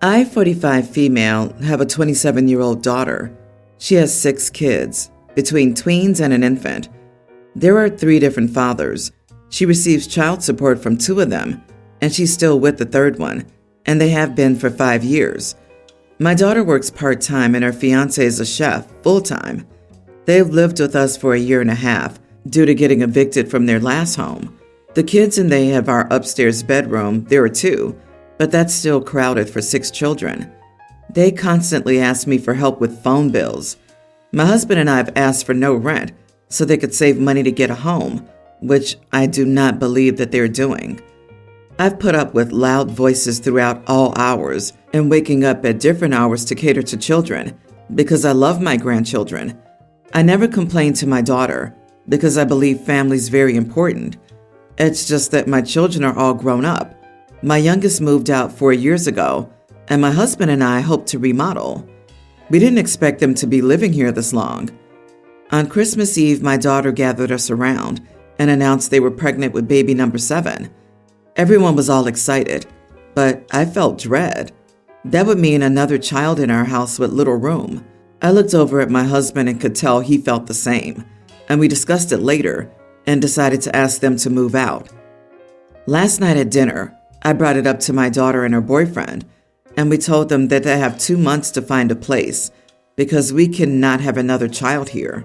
I, 45 female, have a 27-year-old daughter. She has 6 kids, between tweens and an infant. There are 3 different fathers. She receives child support from 2 of them, and she's still with the 3rd one, and they have been for 5 years. My daughter works part-time and her fiancé is a chef, full-time. They've lived with us for a year and a half due to getting evicted from their last home. The kids and they have our upstairs bedroom. There are 2, but that's still crowded for 6 children. They constantly ask me for help with phone bills. My husband and I have asked for no rent so they could save money to get a home, which I do not believe that they're doing. I've put up with loud voices throughout all hours and waking up at different hours to cater to children because I love my grandchildren. I never complain to my daughter because I believe family's very important. It's just that my children are all grown up. My youngest moved out 4 years ago, and my husband and I hope to remodel. We didn't expect them to be living here this long. On Christmas Eve, my daughter gathered us around and announced they were pregnant with baby number 7. Everyone was all excited, but I felt dread. That would mean another child in our house with little room. I looked over at my husband and could tell he felt the same, and we discussed it later and decided to ask them to move out. Last night at dinner, I brought it up to my daughter and her boyfriend, and we told them that they have 2 months to find a place because we cannot have another child here.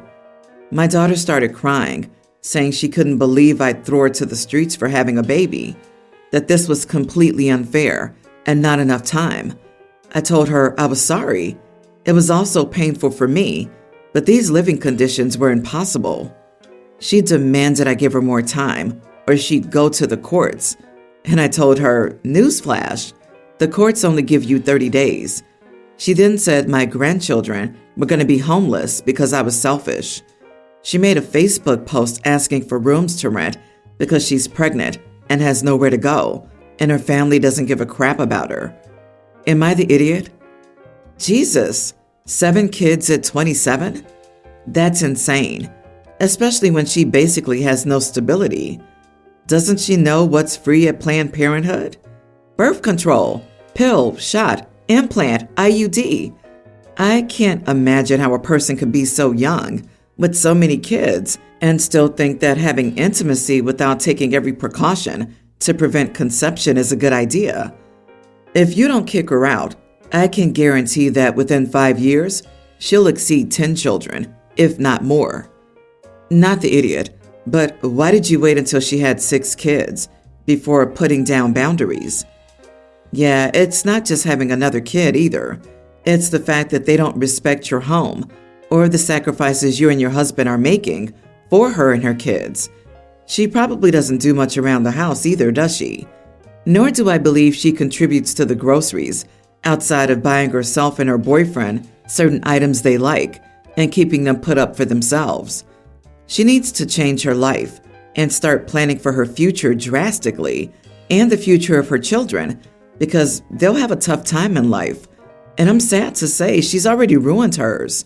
My daughter started crying, saying she couldn't believe I'd throw her to the streets for having a baby, that this was completely unfair and not enough time. I told her I was sorry. It was also painful for me, but these living conditions were impossible. She demanded I give her more time or she'd go to the courts. And I told her, newsflash, the courts only give you 30 days. She then said my grandchildren were going to be homeless because I was selfish. She made a Facebook post asking for rooms to rent because she's pregnant and has nowhere to go, and her family doesn't give a crap about her. Am I the idiot? Jesus, 7 kids at 27? That's insane, especially when she basically has no stability. Doesn't she know what's free at Planned Parenthood? Birth control, pill, shot, implant, IUD. I can't imagine how a person could be so young with so many kids and still think that having intimacy without taking every precaution to prevent conception is a good idea. If you don't kick her out, I can guarantee that within 5 years, she'll exceed 10 children, if not more. Not the idiot. But why did you wait until she had 6 kids before putting down boundaries? Yeah, it's not just having another kid either. It's the fact that they don't respect your home or the sacrifices you and your husband are making for her and her kids. She probably doesn't do much around the house either, does she? Nor do I believe she contributes to the groceries outside of buying herself and her boyfriend certain items they like and keeping them put up for themselves. She needs to change her life and start planning for her future drastically and the future of her children because they'll have a tough time in life. And I'm sad to say she's already ruined hers.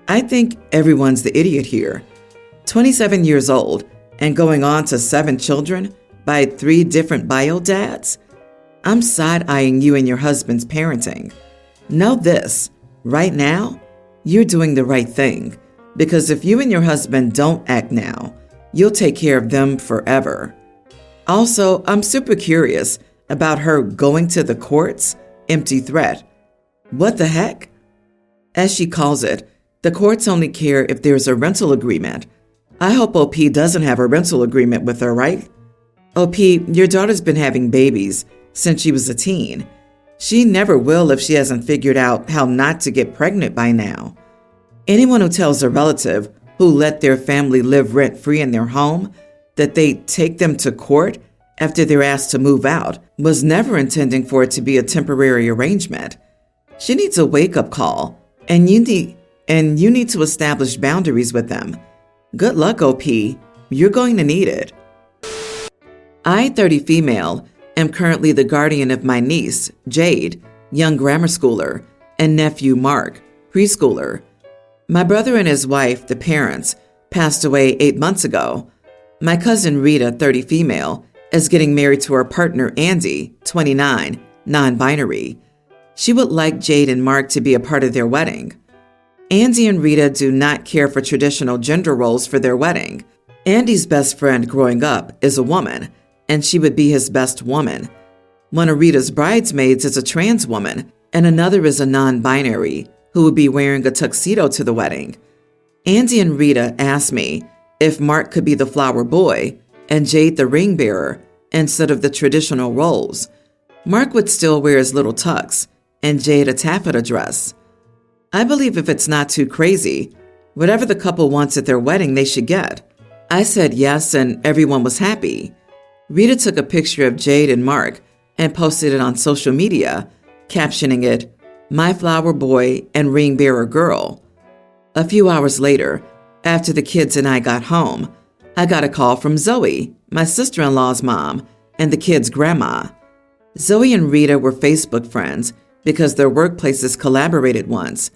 I think everyone's the idiot here. 27 years old and going on to 7 children by 3 different bio dads? I'm side-eyeing you and your husband's parenting. Know this, right now, you're doing the right thing. Because if you and your husband don't act now, you'll take care of them forever. Also, I'm super curious about her going to the courts. Empty threat. What the heck? As she calls it, the courts only care if there's a rental agreement. I hope OP doesn't have a rental agreement with her, right? OP, your daughter's been having babies since she was a teen. She never will if she hasn't figured out how not to get pregnant by now. Anyone who tells a relative who let their family live rent-free in their home that they take them to court after they're asked to move out was never intending for it to be a temporary arrangement. She needs a wake-up call, and you need to establish boundaries with them. Good luck, OP. You're going to need it. I, 30 female, am currently the guardian of my niece, Jade, young grammar schooler, and nephew, Mark, preschooler. My brother and his wife, the parents, passed away 8 months ago. My cousin Rita, 30 female, is getting married to her partner Andy, 29, non-binary. She would like Jade and Mark to be a part of their wedding. Andy and Rita do not care for traditional gender roles for their wedding. Andy's best friend growing up is a woman, and she would be his best woman. One of Rita's bridesmaids is a trans woman, and another is a non-binary who would be wearing a tuxedo to the wedding. Andy and Rita asked me if Mark could be the flower boy and Jade the ring bearer instead of the traditional roles. Mark would still wear his little tux and Jade a taffeta dress. I believe if it's not too crazy, whatever the couple wants at their wedding, they should get. I said yes, and everyone was happy. Rita took a picture of Jade and Mark and posted it on social media, captioning it, "My flower boy and ring bearer girl." A few hours later, after the kids and I got home, I got a call from Zoe, my sister-in-law's mom, and the kids' grandma. Zoe and Rita were Facebook friends because their workplaces collaborated once,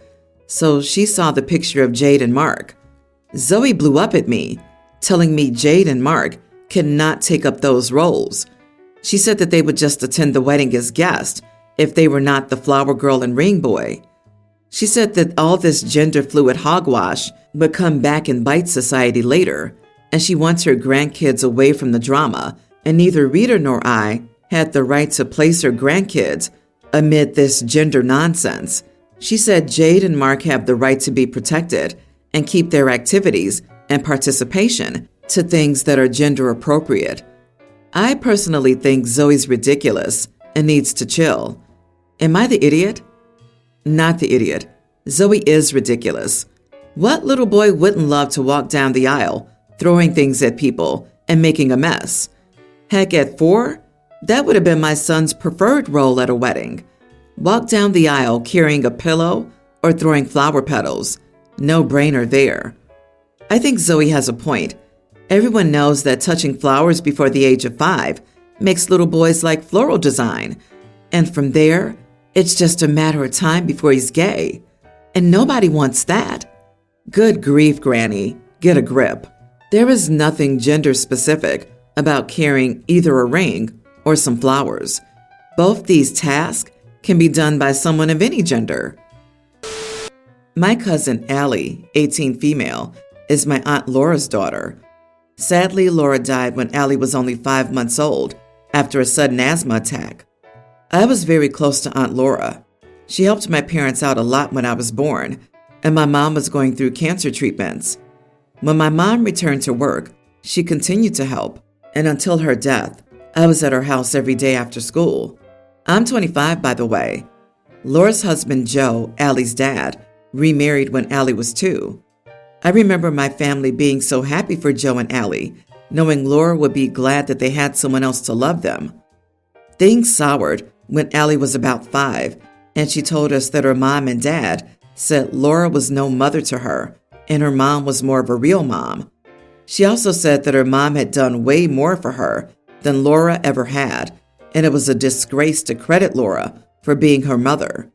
so she saw the picture of Jade and Mark. Zoe blew up at me, telling me Jade and Mark cannot take up those roles. She said that they would just attend the wedding as guests if they were not the flower girl and ring boy. She said that all this gender-fluid hogwash would come back and bite society later, and she wants her grandkids away from the drama, and neither Rita nor I had the right to place her grandkids amid this gender nonsense. She said Jade and Mark have the right to be protected and keep their activities and participation to things that are gender appropriate. I personally think Zoe's ridiculous and needs to chill. Am I the idiot? Not the idiot. Zoe is ridiculous. What little boy wouldn't love to walk down the aisle, throwing things at people and making a mess? Heck, at 4, that would have been my son's preferred role at a wedding. Walk down the aisle carrying a pillow or throwing flower petals. No brainer there. I think Zoe has a point. Everyone knows that touching flowers before the age of 5 makes little boys like floral design. And from there, it's just a matter of time before he's gay. And nobody wants that. Good grief, Granny. Get a grip. There is nothing gender specific about carrying either a ring or some flowers. Both these tasks can be done by someone of any gender. My cousin Allie, 18 female, is my Aunt Laura's daughter. Sadly, Laura died when Allie was only 5 months old after a sudden asthma attack. I was very close to Aunt Laura. She helped my parents out a lot when I was born, and my mom was going through cancer treatments. When my mom returned to work, she continued to help, and until her death, I was at her house every day after school. I'm 25, by the way. Laura's husband, Joe, Allie's dad, remarried when Allie was 2. I remember my family being so happy for Joe and Allie, knowing Laura would be glad that they had someone else to love them. Things soured when Allie was about 5, and she told us that her mom and dad said Laura was no mother to her, and her mom was more of a real mom. She also said that her mom had done way more for her than Laura ever had, and it was a disgrace to credit Laura for being her mother.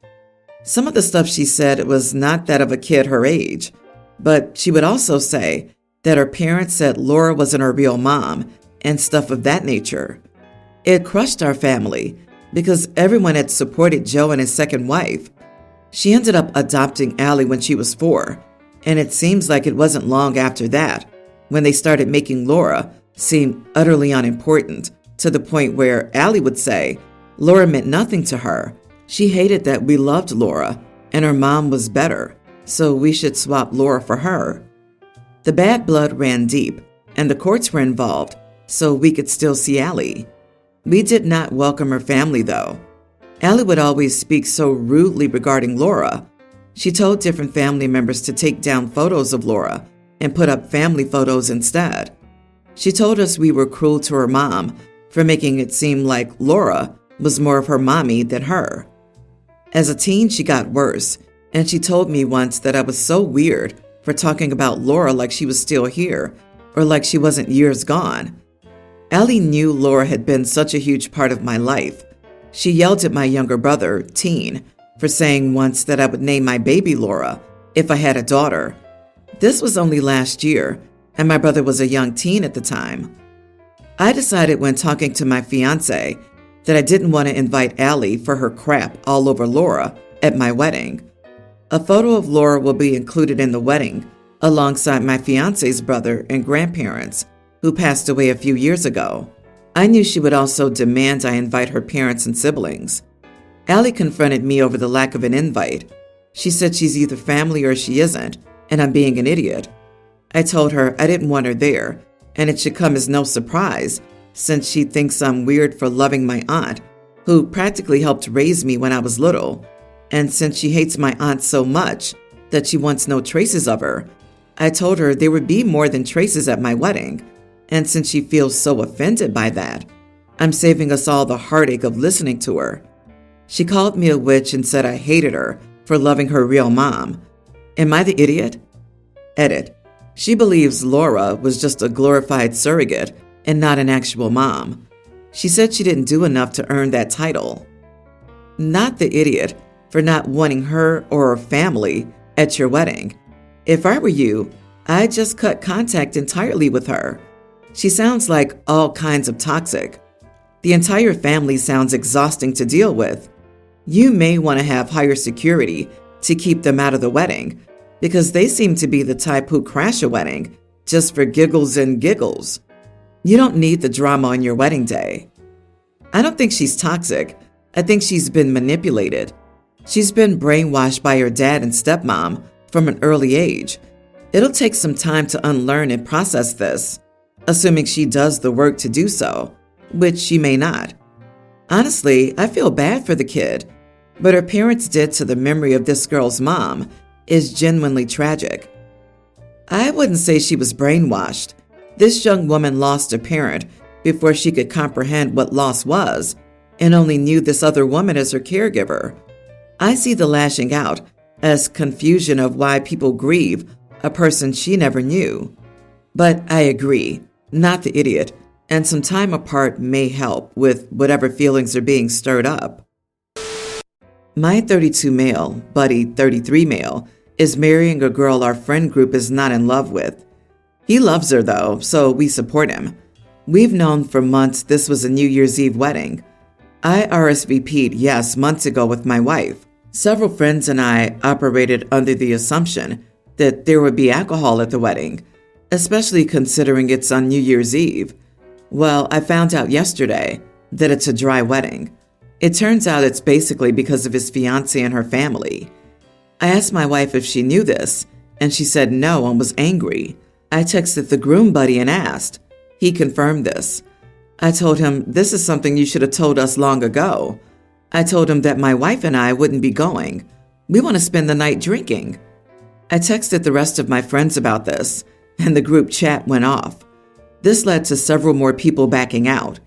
Some of the stuff she said was not that of a kid her age, but she would also say that her parents said Laura wasn't her real mom and stuff of that nature. It crushed our family because everyone had supported Joe and his second wife. She ended up adopting Allie when she was 4, and it seems like it wasn't long after that when they started making Laura seem utterly unimportant, to the point where Allie would say Laura meant nothing to her. She hated that we loved Laura, and her mom was better, so we should swap Laura for her. The bad blood ran deep, and the courts were involved, so we could still see Allie. We did not welcome her family, though. Allie would always speak so rudely regarding Laura. She told different family members to take down photos of Laura and put up family photos instead. She told us we were cruel to her mom for making it seem like Laura was more of her mommy than her. As a teen, she got worse, and she told me once that I was so weird for talking about Laura like she was still here or like she wasn't years gone. Allie knew Laura had been such a huge part of my life. She yelled at my younger brother, Teen, for saying once that I would name my baby Laura if I had a daughter. This was only last year, and my brother was a young teen at the time. I decided when talking to my fiancé that I didn't want to invite Allie for her crap all over Laura at my wedding. A photo of Laura will be included in the wedding alongside my fiance's brother and grandparents, who passed away a few years ago. I knew she would also demand I invite her parents and siblings. Allie confronted me over the lack of an invite. She said she's either family or she isn't, and I'm being an idiot. I told her I didn't want her there, and it should come as no surprise, since she thinks I'm weird for loving my aunt, who practically helped raise me when I was little, and since she hates my aunt so much that she wants no traces of her. I told her there would be more than traces at my wedding, and since she feels so offended by that, I'm saving us all the heartache of listening to her. She called me a witch and said I hated her for loving her real mom. Am I the idiot? Edit. She believes Laura was just a glorified surrogate and not an actual mom. She said she didn't do enough to earn that title. Not the idiot for not wanting her or her family at your wedding. If I were you, I'd just cut contact entirely with her. She sounds like all kinds of toxic. The entire family sounds exhausting to deal with. You may want to have higher security to keep them out of the wedding, because they seem to be the type who crash a wedding just for giggles and giggles. You don't need the drama on your wedding day. I don't think she's toxic. I think she's been manipulated. She's been brainwashed by her dad and stepmom from an early age. It'll take some time to unlearn and process this, assuming she does the work to do so, which she may not. Honestly, I feel bad for the kid. What her parents did to the memory of this girl's mom is genuinely tragic. I wouldn't say she was brainwashed. This young woman lost a parent before she could comprehend what loss was and only knew this other woman as her caregiver. I see the lashing out as confusion of why people grieve a person she never knew. But I agree, not the idiot, and some time apart may help with whatever feelings are being stirred up. My 32 male, buddy 33 male, is marrying a girl our friend group is not in love with. He loves her though, so we support him. We've known for months this was a New Year's Eve wedding. I RSVP'd yes months ago with my wife. Several friends and I operated under the assumption that there would be alcohol at the wedding, especially considering it's on New Year's Eve. Well, I found out yesterday that it's a dry wedding. It turns out it's basically because of his fiancée and her family. I asked my wife if she knew this, and she said no and was angry. I texted the groom buddy and asked. He confirmed this. I told him this is something you should have told us long ago. I told him that my wife and I wouldn't be going. We want to spend the night drinking. I texted the rest of my friends about this, and the group chat went off. This led to several more people backing out.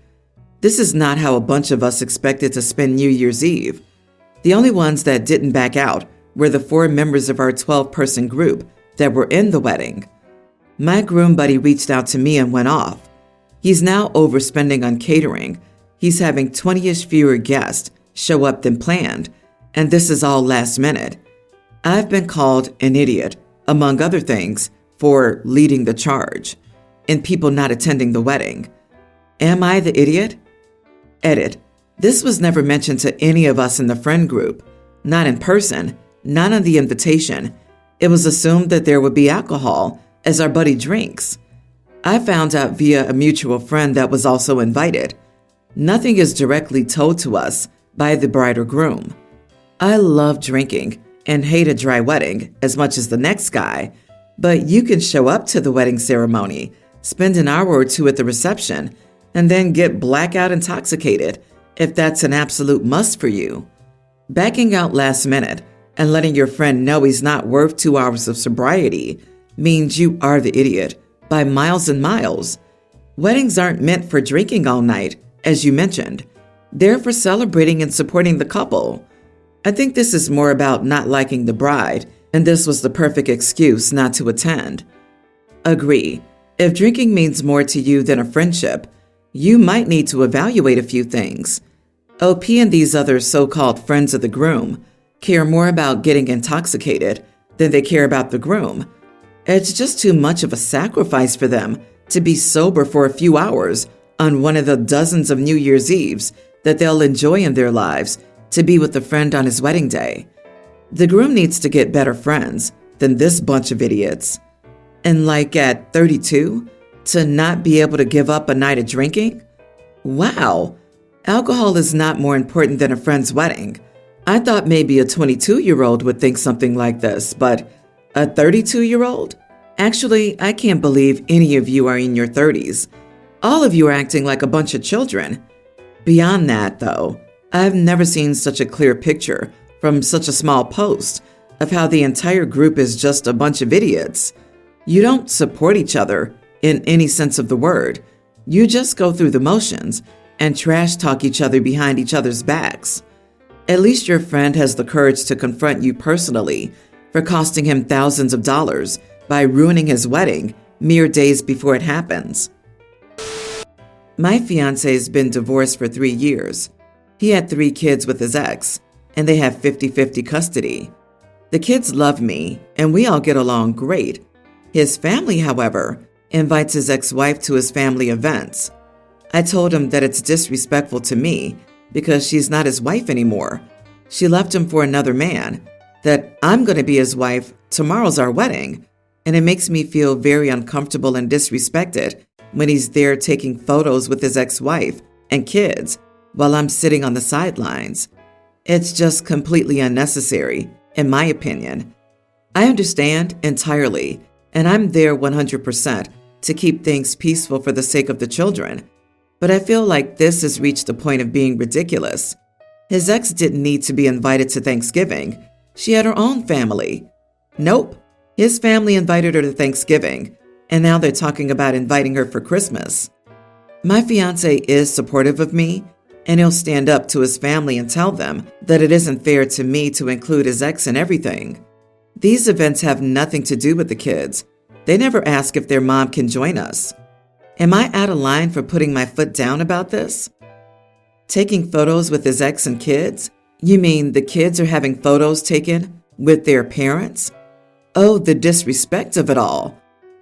This is not how a bunch of us expected to spend New Year's Eve. The only ones that didn't back out were the 4 members of our 12-person group that were in the wedding. My groom buddy reached out to me and went off. He's now overspending on catering. He's having 20-ish fewer guests show up than planned, and this is all last minute. I've been called an idiot, among other things, for leading the charge, and people not attending the wedding. Am I the idiot? Edit. This was never mentioned to any of us in the friend group, not in person, not on the invitation. It was assumed that there would be alcohol as our buddy drinks. I found out via a mutual friend that was also invited. Nothing is directly told to us by the bride or groom. I love drinking and hate a dry wedding as much as the next guy, but you can show up to the wedding ceremony, spend an hour or 2 at the reception, and then get blackout intoxicated if that's an absolute must for you. Backing out last minute and letting your friend know he's not worth 2 hours of sobriety means you are the idiot by miles and miles. Weddings aren't meant for drinking all night, as you mentioned. They're for celebrating and supporting the couple. I think this is more about not liking the bride, and this was the perfect excuse not to attend. Agree. If drinking means more to you than a friendship, you might need to evaluate a few things. OP and these other so-called friends of the groom care more about getting intoxicated than they care about the groom. It's just too much of a sacrifice for them to be sober for a few hours on one of the dozens of New Year's Eves that they'll enjoy in their lives to be with a friend on his wedding day. The groom needs to get better friends than this bunch of idiots. And like at 32, to not be able to give up a night of drinking? Wow, alcohol is not more important than a friend's wedding. I thought maybe a 22-year-old would think something like this, but a 32-year-old? Actually, I can't believe any of you are in your 30s. All of you are acting like a bunch of children. Beyond that, though, I've never seen such a clear picture from such a small post of how the entire group is just a bunch of idiots. You don't support each other in any sense of the word. You just go through the motions and trash talk each other behind each other's backs. At least your friend has the courage to confront you personally for costing him thousands of dollars by ruining his wedding mere days before it happens. My fiance's been divorced for 3 years. He had 3 kids with his ex, and they have 50-50 custody. The kids love me, and we all get along great. His family, however, invites his ex-wife to his family events. I told him that it's disrespectful to me because she's not his wife anymore. She left him for another man, that I'm going to be his wife, tomorrow's our wedding, and it makes me feel very uncomfortable and disrespected when he's there taking photos with his ex-wife and kids while I'm sitting on the sidelines. It's just completely unnecessary, in my opinion. I understand entirely, and I'm there 100% to keep things peaceful for the sake of the children. But I feel like this has reached the point of being ridiculous. His ex didn't need to be invited to Thanksgiving. She had her own family. Nope. His family invited her to Thanksgiving, and now they're talking about inviting her for Christmas. My fiance is supportive of me, and he'll stand up to his family and tell them that it isn't fair to me to include his ex in everything. These events have nothing to do with the kids. They never ask if their mom can join us. Am I out of line for putting my foot down about this? Taking photos with his ex and kids? You mean the kids are having photos taken with their parents? Oh, the disrespect of it all.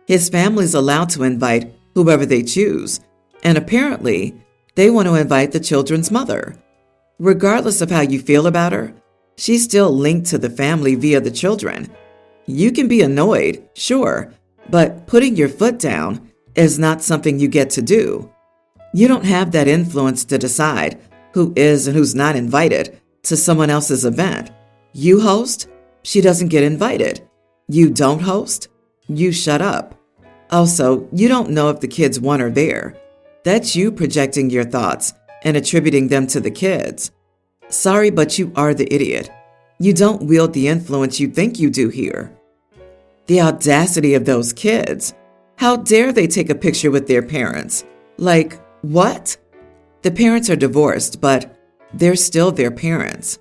His family's allowed to invite whoever they choose, and apparently, they want to invite the children's mother. Regardless of how you feel about her, she's still linked to the family via the children. You can be annoyed, sure, but putting your foot down is not something you get to do. You don't have that influence to decide who is and who's not invited to someone else's event. You host, she doesn't get invited. You don't host, you shut up. Also, you don't know if the kids want her there. That's you projecting your thoughts and attributing them to the kids. Sorry, but you are the idiot. You don't wield the influence you think you do here. The audacity of those kids. How dare they take a picture with their parents? Like, what? The parents are divorced, but they're still their parents.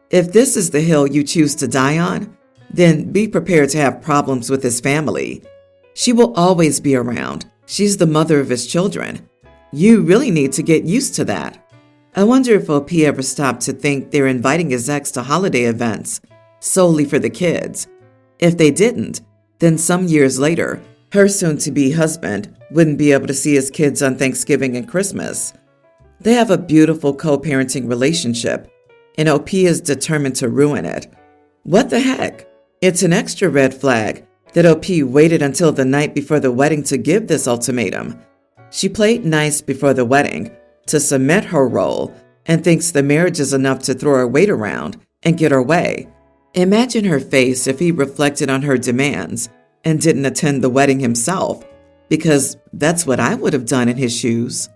If this is the hill you choose to die on, then be prepared to have problems with his family. She will always be around. She's the mother of his children. You really need to get used to that. I wonder if OP ever stopped to think they're inviting his ex to holiday events solely for the kids. If they didn't, then some years later, her soon-to-be husband wouldn't be able to see his kids on Thanksgiving and Christmas. They have a beautiful co-parenting relationship, and OP is determined to ruin it. What the heck? It's an extra red flag that OP waited until the night before the wedding to give this ultimatum. She played nice before the wedding to cement her role and thinks the marriage is enough to throw her weight around and get her way. Imagine her face if he reflected on her demands and didn't attend the wedding himself, because that's what I would have done in his shoes.